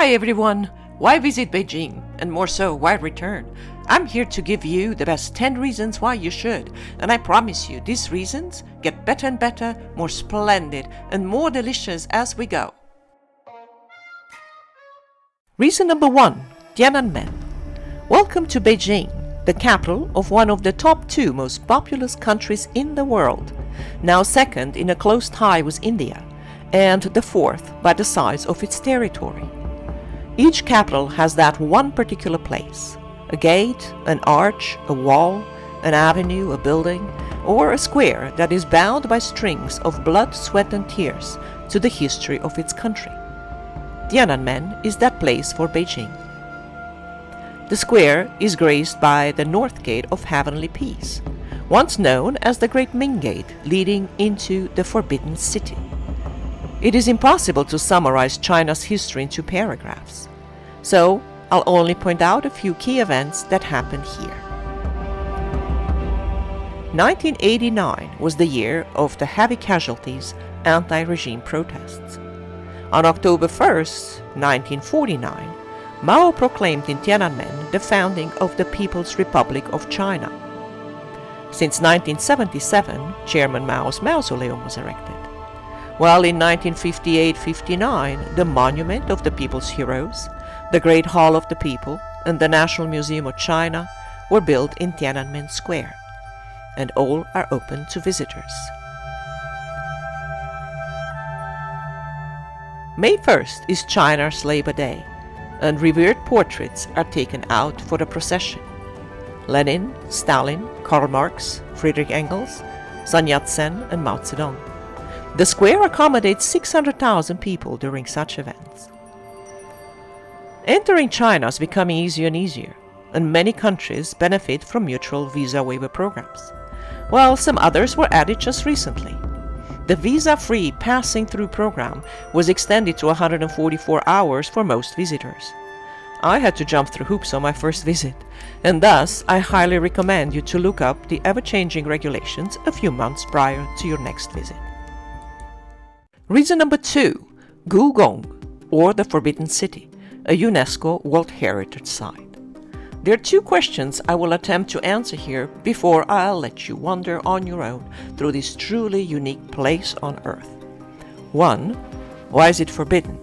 Hi everyone! Why visit Beijing? And more so, why return? I'm here to give you the best 10 reasons why you should, and I promise you these reasons get better and better, more splendid and more delicious as we go. Reason number 1. Tiananmen. Welcome to Beijing, the capital of one of the top 2 most populous countries in the world, now second in a close tie with India, and the 4th by the size of its territory. Each capital has that one particular place, a gate, an arch, a wall, an avenue, a building, or a square that is bound by strings of blood, sweat and tears to the history of its country. Tiananmen is that place for Beijing. The square is graced by the North Gate of Heavenly Peace, once known as the Great Ming Gate leading into the Forbidden City. It is impossible to summarize China's history in 2 paragraphs, so I'll only point out a few key events that happened here. 1989 was the year of the heavy casualties anti-regime protests. On October 1st, 1949, Mao proclaimed in Tiananmen the founding of the People's Republic of China. Since 1977, Chairman Mao's mausoleum was erected, while in 1958-59 the Monument of the People's Heroes, the Great Hall of the People, and the National Museum of China were built in Tiananmen Square, and all are open to visitors. May 1st is China's Labor Day, and revered portraits are taken out for the procession. Lenin, Stalin, Karl Marx, Friedrich Engels, Sun Yat-sen and Mao Zedong. The square accommodates 600,000 people during such events. Entering China is becoming easier and easier, and many countries benefit from mutual visa waiver programs, while some others were added just recently. The visa-free passing through program was extended to 144 hours for most visitors. I had to jump through hoops on my first visit, and thus I highly recommend you to look up the ever-changing regulations a few months prior to your next visit. Reason number 2. GONG, or the Forbidden City, a UNESCO World Heritage Site. There are 2 questions I will attempt to answer here before I'll let you wander on your own through this truly unique place on Earth. 1. Why is it forbidden?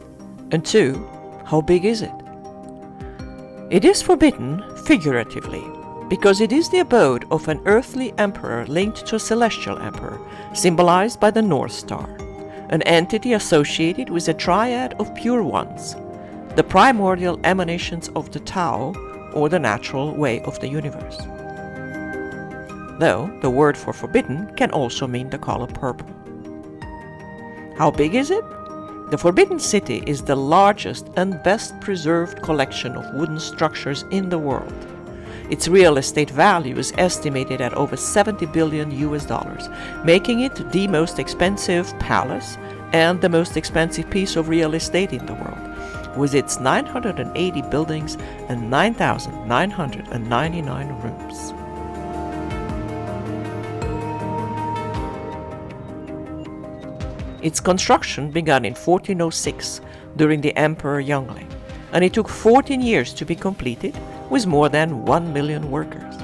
And 2. How big is it? It is forbidden, figuratively, because it is the abode of an earthly emperor linked to a celestial emperor, symbolized by the North Star, an entity associated with a triad of pure ones, the primordial emanations of the Tao, or the natural way of the universe. Though the word for forbidden can also mean the color purple. How big is it? The Forbidden City is the largest and best preserved collection of wooden structures in the world. Its real estate value is estimated at over $70 billion, making it the most expensive palace and the most expensive piece of real estate in the world, with its 980 buildings and 9,999 rooms. Its construction began in 1406 during the Emperor Yongle, and it took 14 years to be completed with more than 1 million workers.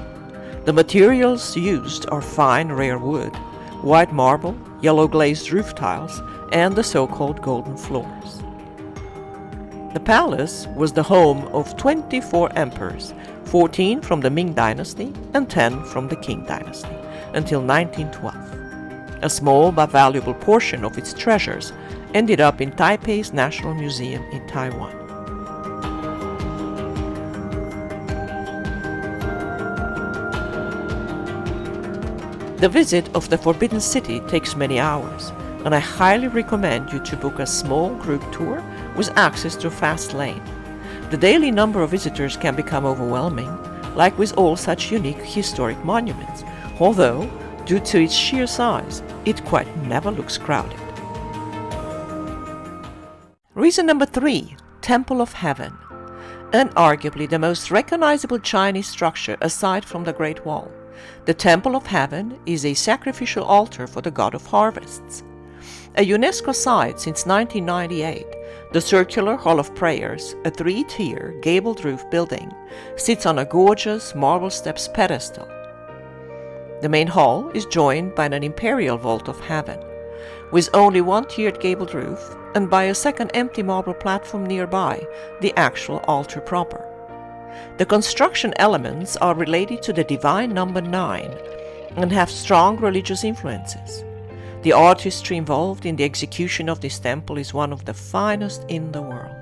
The materials used are fine rare wood, white marble, yellow glazed roof tiles, and the so-called golden floors. The palace was the home of 24 emperors, 14 from the Ming dynasty and 10 from the Qing dynasty, until 1912. A small but valuable portion of its treasures ended up in Taipei's National Museum in Taiwan. The visit of the Forbidden City takes many hours, and I highly recommend you to book a small group tour with access to a fast lane. The daily number of visitors can become overwhelming, like with all such unique historic monuments, although, due to its sheer size, it quite never looks crowded. Reason number 3. Temple of Heaven, and arguably the most recognizable Chinese structure aside from the Great Wall. The Temple of Heaven is a sacrificial altar for the god of harvests. A UNESCO site since 1998, The circular Hall of Prayers, a 3-tier gabled roof building, sits on a gorgeous marble steps pedestal. The main hall is joined by an imperial vault of heaven, with only one tiered gabled roof, and by a second empty marble platform nearby, the actual altar proper. The construction elements are related to the divine number 9 and have strong religious influences. The artistry involved in the execution of this temple is one of the finest in the world,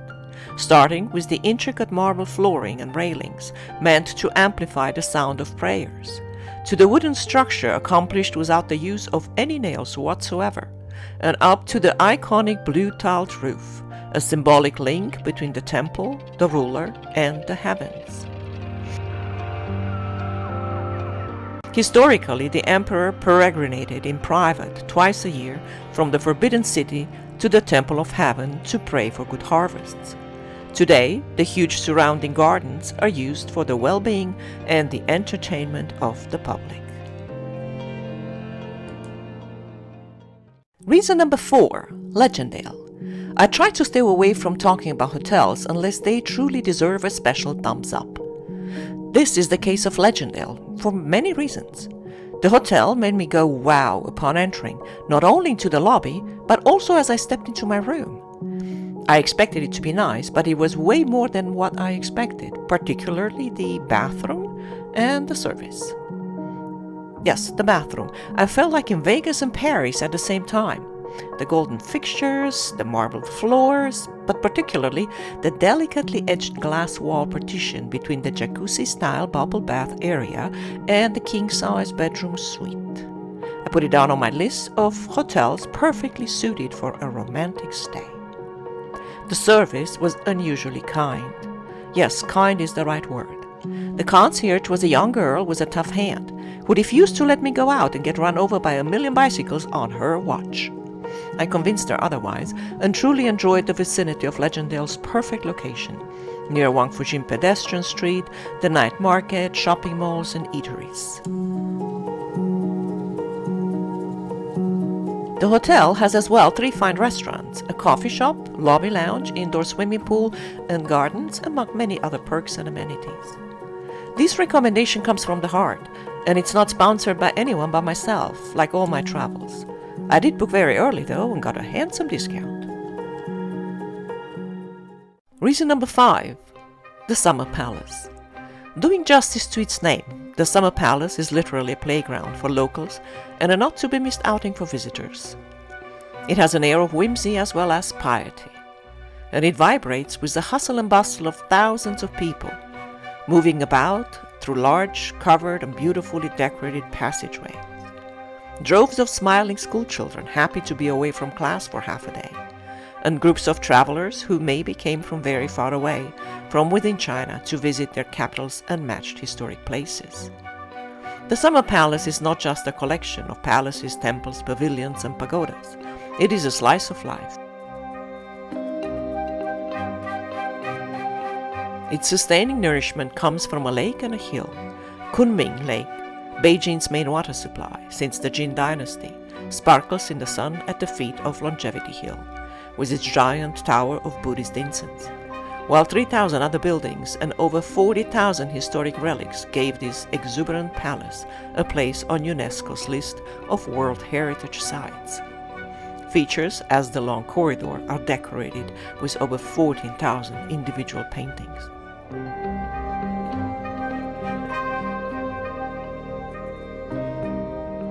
starting with the intricate marble flooring and railings meant to amplify the sound of prayers, to the wooden structure accomplished without the use of any nails whatsoever, and up to the iconic blue-tiled roof, a symbolic link between the temple, the ruler, and the heavens. Historically, the emperor peregrinated in private twice a year from the Forbidden City to the Temple of Heaven to pray for good harvests. Today, the huge surrounding gardens are used for the well-being and the entertainment of the public. Reason number 4, Legendale. I try to stay away from talking about hotels unless they truly deserve a special thumbs up. This is the case of Legendale for many reasons. The hotel made me go wow upon entering, not only into the lobby, but also as I stepped into my room. I expected it to be nice, but it was way more than what I expected, particularly the bathroom and the service. Yes, the bathroom. I felt like in Vegas and Paris at the same time. The golden fixtures, the marble floors, but particularly the delicately edged glass wall partition between the jacuzzi-style bubble bath area and the king-size bedroom suite. I put it down on my list of hotels perfectly suited for a romantic stay. The service was unusually kind. Yes, kind is the right word. The concierge was a young girl with a tough hand, who refused to let me go out and get run over by a million bicycles on her watch. I convinced her otherwise, and truly enjoyed the vicinity of Legendale's perfect location, near Wang Fujin pedestrian street, the night market, shopping malls, and eateries. The hotel has as well 3 fine restaurants, a coffee shop, lobby lounge, indoor swimming pool, and gardens, among many other perks and amenities. This recommendation comes from the heart, and it's not sponsored by anyone but myself, like all my travels. I did book very early though and got a handsome discount. Reason number 5, the Summer Palace. Doing justice to its name, the Summer Palace is literally a playground for locals and a not-to-be-missed outing for visitors. It has an air of whimsy as well as piety, and it vibrates with the hustle and bustle of thousands of people, moving about through large, covered and beautifully decorated passageways. Droves of smiling schoolchildren happy to be away from class for half a day, and groups of travelers who maybe came from very far away, from within China, to visit their capital's unmatched historic places. The Summer Palace is not just a collection of palaces, temples, pavilions, and pagodas. It is a slice of life. Its sustaining nourishment comes from a lake and a hill, Kunming Lake, Beijing's main water supply since the Jin dynasty, sparkles in the sun at the feet of Longevity Hill, with its giant tower of Buddhist incense, while 3,000 other buildings and over 40,000 historic relics gave this exuberant palace a place on UNESCO's list of World Heritage Sites. Features as the long corridor are decorated with over 14,000 individual paintings.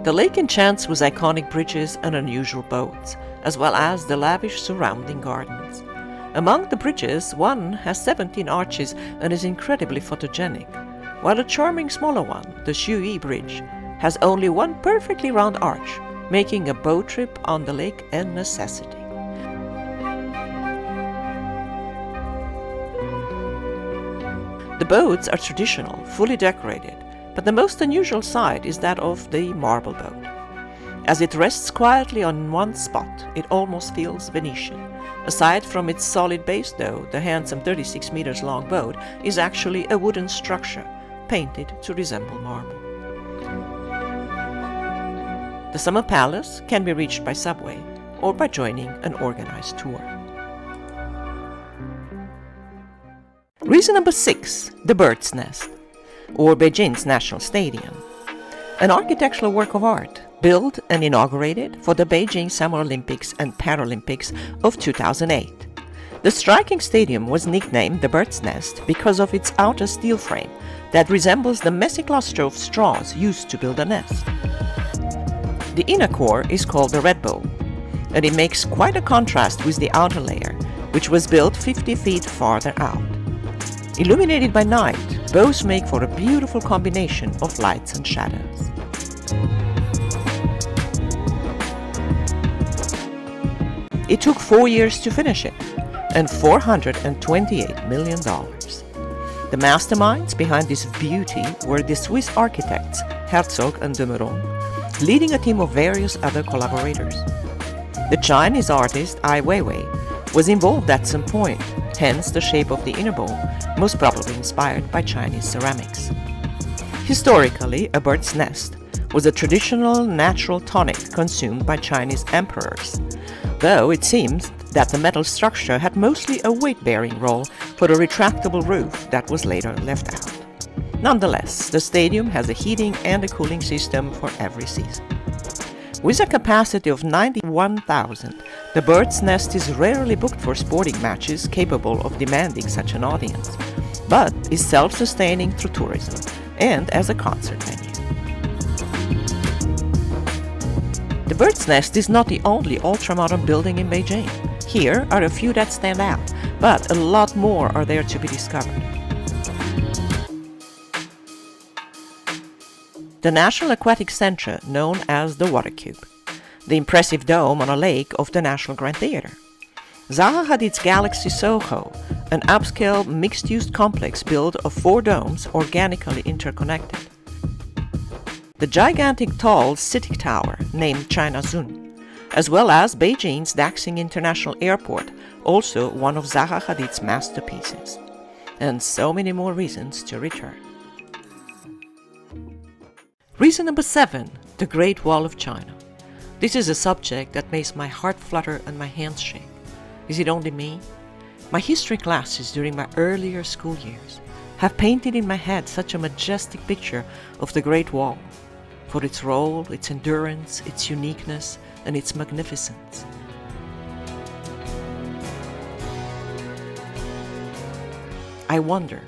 The lake enchants with iconic bridges and unusual boats, as well as the lavish surrounding gardens. Among the bridges, one has 17 arches and is incredibly photogenic, while a charming smaller one, the Xuyi Bridge, has only one perfectly round arch, making a boat trip on the lake a necessity. The boats are traditional, fully decorated, but the most unusual side is that of the marble boat. As it rests quietly on one spot, it almost feels Venetian. Aside from its solid base though, the handsome 36 meters long boat is actually a wooden structure, painted to resemble marble. The Summer Palace can be reached by subway or by joining an organized tour. Reason number 6, the bird's nest, or Beijing's National Stadium. An architectural work of art, built and inaugurated for the Beijing Summer Olympics and Paralympics of 2008. The striking stadium was nicknamed the Bird's Nest because of its outer steel frame that resembles the messy cluster of straws used to build a nest. The inner core is called the Red Bow, and it makes quite a contrast with the outer layer, which was built 50 feet farther out. Illuminated by night, bows make for a beautiful combination of lights and shadows. It took 4 years to finish it, and $428 million. The masterminds behind this beauty were the Swiss architects Herzog and de Meuron, leading a team of various other collaborators. The Chinese artist Ai Weiwei was involved at some point, hence the shape of the inner bowl, most probably inspired by Chinese ceramics. Historically, a bird's nest was a traditional natural tonic consumed by Chinese emperors, though it seems that the metal structure had mostly a weight-bearing role for a retractable roof that was later left out. Nonetheless, the stadium has a heating and a cooling system for every season. With a capacity of 91,000, the Bird's Nest is rarely booked for sporting matches capable of demanding such an audience, but is self-sustaining through tourism and as a concert venue. The Bird's Nest is not the only ultra-modern building in Beijing. Here are a few that stand out, but a lot more are there to be discovered. The National Aquatic Center, known as the Water Cube. The impressive dome on a lake of the National Grand Theater. Zaha Hadid's Galaxy Soho, an upscale mixed-use complex built of 4 domes organically interconnected. The gigantic tall city tower named China Zun, as well as Beijing's Daxing International Airport, also one of Zaha Hadid's masterpieces. And so many more reasons to return. Reason number 7, the Great Wall of China. This is a subject that makes my heart flutter and my hands shake. Is it only me? My history classes during my earlier school years have painted in my head such a majestic picture of the Great Wall, for its role, its endurance, its uniqueness, and its magnificence. I wonder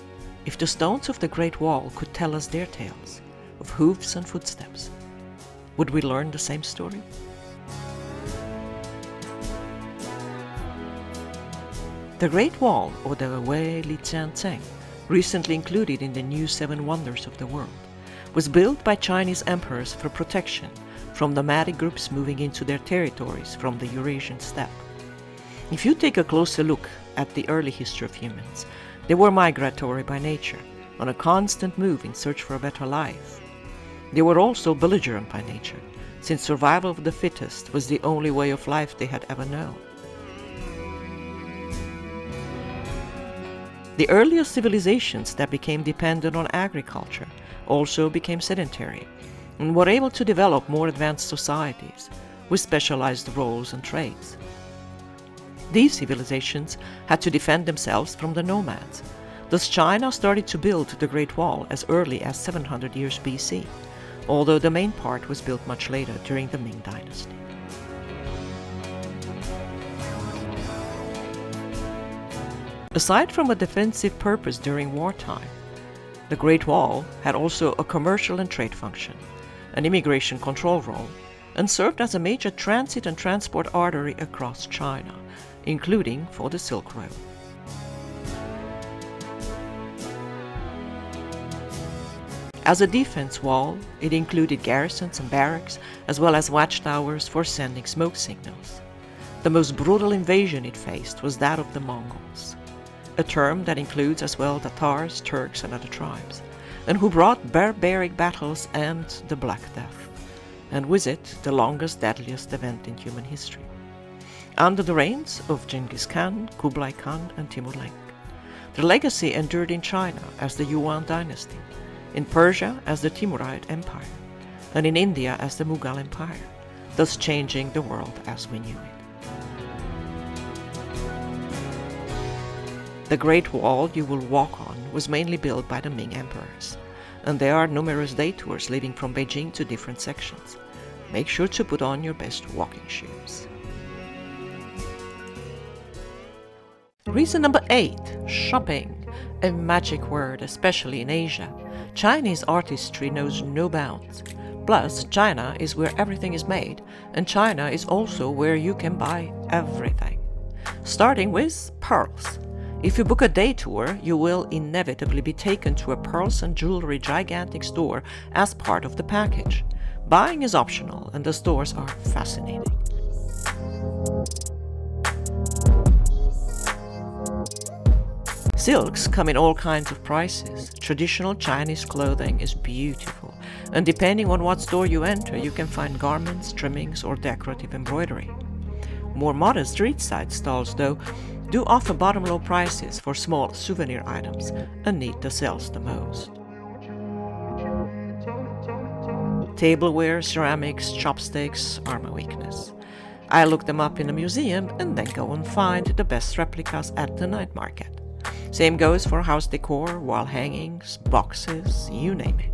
if the stones of the Great Wall could tell us their tales of hoofs and footsteps. Would we learn the same story? The Great Wall, or the Wei Li Jianzheng, recently included in the new 7 Wonders of the World, was built by Chinese emperors for protection from nomadic groups moving into their territories from the Eurasian steppe. If you take a closer look at the early history of humans, they were migratory by nature, on a constant move in search for a better life. They were also belligerent by nature, since survival of the fittest was the only way of life they had ever known. The earliest civilizations that became dependent on agriculture also became sedentary and were able to develop more advanced societies with specialized roles and trades. These civilizations had to defend themselves from the nomads. Thus China started to build the Great Wall as early as 700 years BC, although the main part was built much later during the Ming Dynasty. Aside from a defensive purpose during wartime, the Great Wall had also a commercial and trade function, an immigration control role, and served as a major transit and transport artery across China, including for the Silk Road. As a defense wall, it included garrisons and barracks, as well as watchtowers for sending smoke signals. The most brutal invasion it faced was that of the Mongols, a term that includes as well Tatars, Turks, and other tribes, and who brought barbaric battles and the Black Death, and with it the longest, deadliest event in human history. Under the reigns of Genghis Khan, Kublai Khan, and Timur Lenk, their legacy endured in China as the Yuan dynasty, in Persia as the Timurid Empire, and in India as the Mughal Empire, thus changing the world as we knew it. The Great Wall you will walk on was mainly built by the Ming emperors, and there are numerous day tours leading from Beijing to different sections. Make sure to put on your best walking shoes. Reason number 8, shopping. A magic word, especially in Asia. Chinese artistry knows no bounds. Plus, China is where everything is made, and China is also where you can buy everything. Starting with pearls. If you book a day tour, you will inevitably be taken to a pearls and jewelry gigantic store as part of the package. Buying is optional, and the stores are fascinating. Silks come in all kinds of prices. Traditional Chinese clothing is beautiful, and depending on what store you enter, you can find garments, trimmings, or decorative embroidery. More modest street-side stalls, though, do offer bottom-low prices for small souvenir items and need the sales the most. Tableware, ceramics, chopsticks are my weakness. I look them up in a museum and then go and find the best replicas at the night market. Same goes for house decor, wall hangings, boxes, you name it.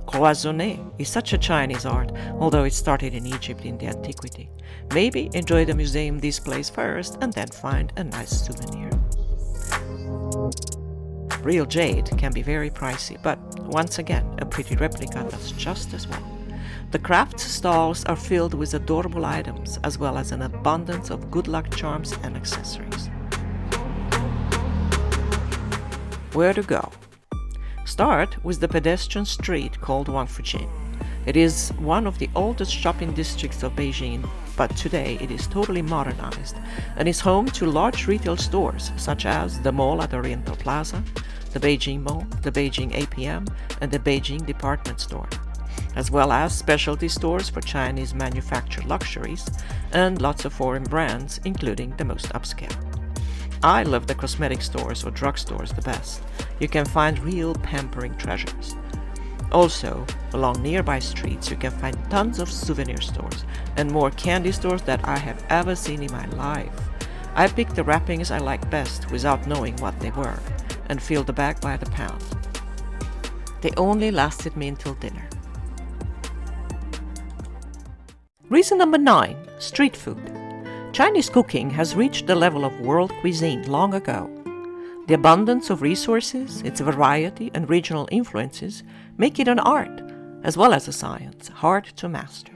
Cloisonné is such a Chinese art, although it started in Egypt in the antiquity. Maybe enjoy the museum displays first and then find a nice souvenir. Real jade can be very pricey, but once again, a pretty replica does just as well. The crafts stalls are filled with adorable items, as well as an abundance of good luck charms and accessories. Where to go? Start with the pedestrian street called Wangfujing. It is one of the oldest shopping districts of Beijing, but today it is totally modernized and is home to large retail stores such as the mall at Oriental Plaza, the Beijing Mall, the Beijing APM, and the Beijing department store, as well as specialty stores for Chinese manufactured luxuries and lots of foreign brands, including the most upscale. I love the cosmetic stores or drugstores the best. You can find real pampering treasures. Also, along nearby streets you can find tons of souvenir stores and more candy stores that I have ever seen in my life. I picked the wrappings I like best without knowing what they were and filled the bag by the pound. They only lasted me until dinner. Reason number 9, street food. Chinese cooking has reached the level of world cuisine long ago. The abundance of resources, its variety and regional influences make it an art, as well as a science, hard to master.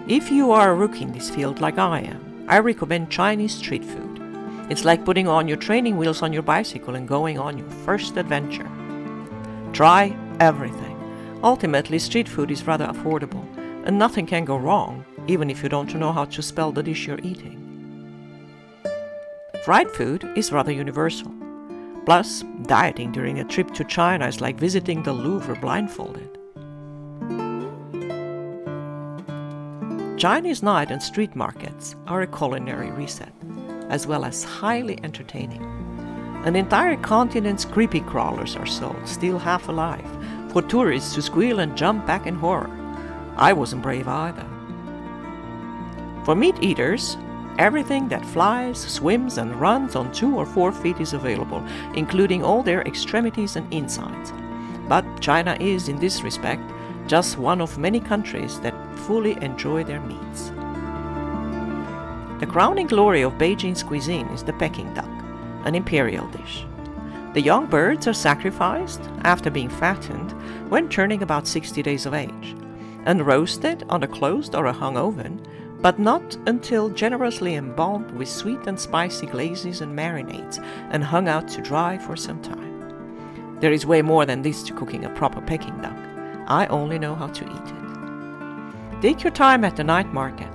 If you are a rookie in this field like I am, I recommend Chinese street food. It's like putting on your training wheels on your bicycle and going on your first adventure. Try everything. Ultimately, street food is rather affordable, and nothing can go wrong, even if you don't know how to spell the dish you're eating. Fried food is rather universal. Plus, dieting during a trip to China is like visiting the Louvre blindfolded. Chinese night and street markets are a culinary reset, as well as highly entertaining. An entire continent's creepy crawlers are sold, still half alive, for tourists to squeal and jump back in horror. I wasn't brave either. For meat eaters, everything that flies, swims, and runs on 2 or 4 feet is available, including all their extremities and insides. But China is, in this respect, just one of many countries that fully enjoy their meats. The crowning glory of Beijing's cuisine is the Peking duck, an imperial dish. The young birds are sacrificed after being fattened when turning about 60 days of age, and roasted on a closed or a hung oven, but not until generously embalmed with sweet and spicy glazes and marinades and hung out to dry for some time. There is way more than this to cooking a proper Peking duck. I only know how to eat it. Take your time at the night market.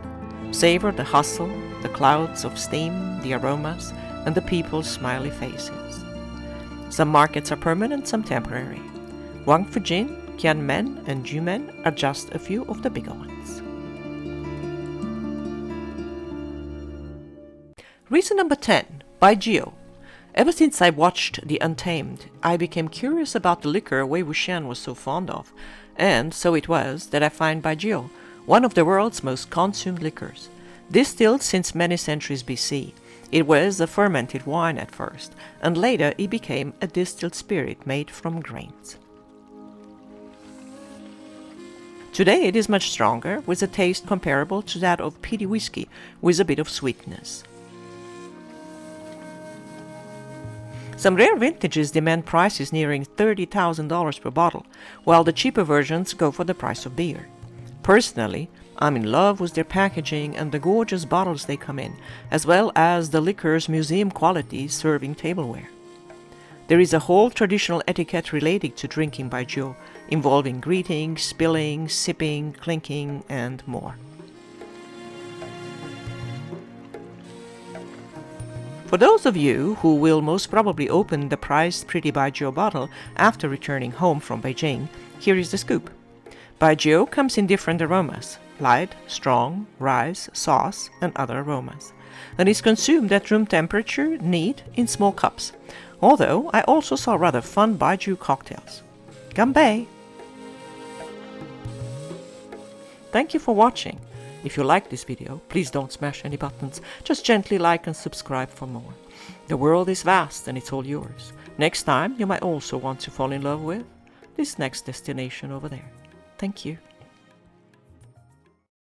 Savor the hustle, the clouds of steam, the aromas, and the people's smiley faces. Some markets are permanent, some temporary. Wangfujing, TIANANMEN, and Jiumen are just a few of the bigger ones. Reason number 10, BAIJIU. Ever since I watched The Untamed, I became curious about the liquor Wei Wuxian was so fond of, and so it was that I find BAIJIU one of the world's most consumed liquors. Distilled since many centuries BC, it was a fermented wine at first, and later it became a distilled spirit made from grains. Today it is much stronger, with a taste comparable to that of peaty whiskey, with a bit of sweetness. Some rare vintages demand prices nearing $30,000 per bottle, while the cheaper versions go for the price of beer. Personally, I'm in love with their packaging and the gorgeous bottles they come in, as well as the liquor's museum quality serving tableware. There is a whole traditional etiquette related to drinking baijiu, involving greeting, spilling, sipping, clinking, and more. For those of you who will most probably open the prized pretty baijiu bottle after returning home from Beijing, here is the scoop. Baijiu comes in different aromas: light, strong, rice, sauce, and other aromas, and is consumed at room temperature, neat, in small cups. Although I also saw rather fun baijiu cocktails. Ganbei! Thank you for watching. If you like this video, please don't smash any buttons. Just gently like and subscribe for more. The world is vast and it's all yours. Next time, you might also want to fall in love with this next destination over there. Thank you.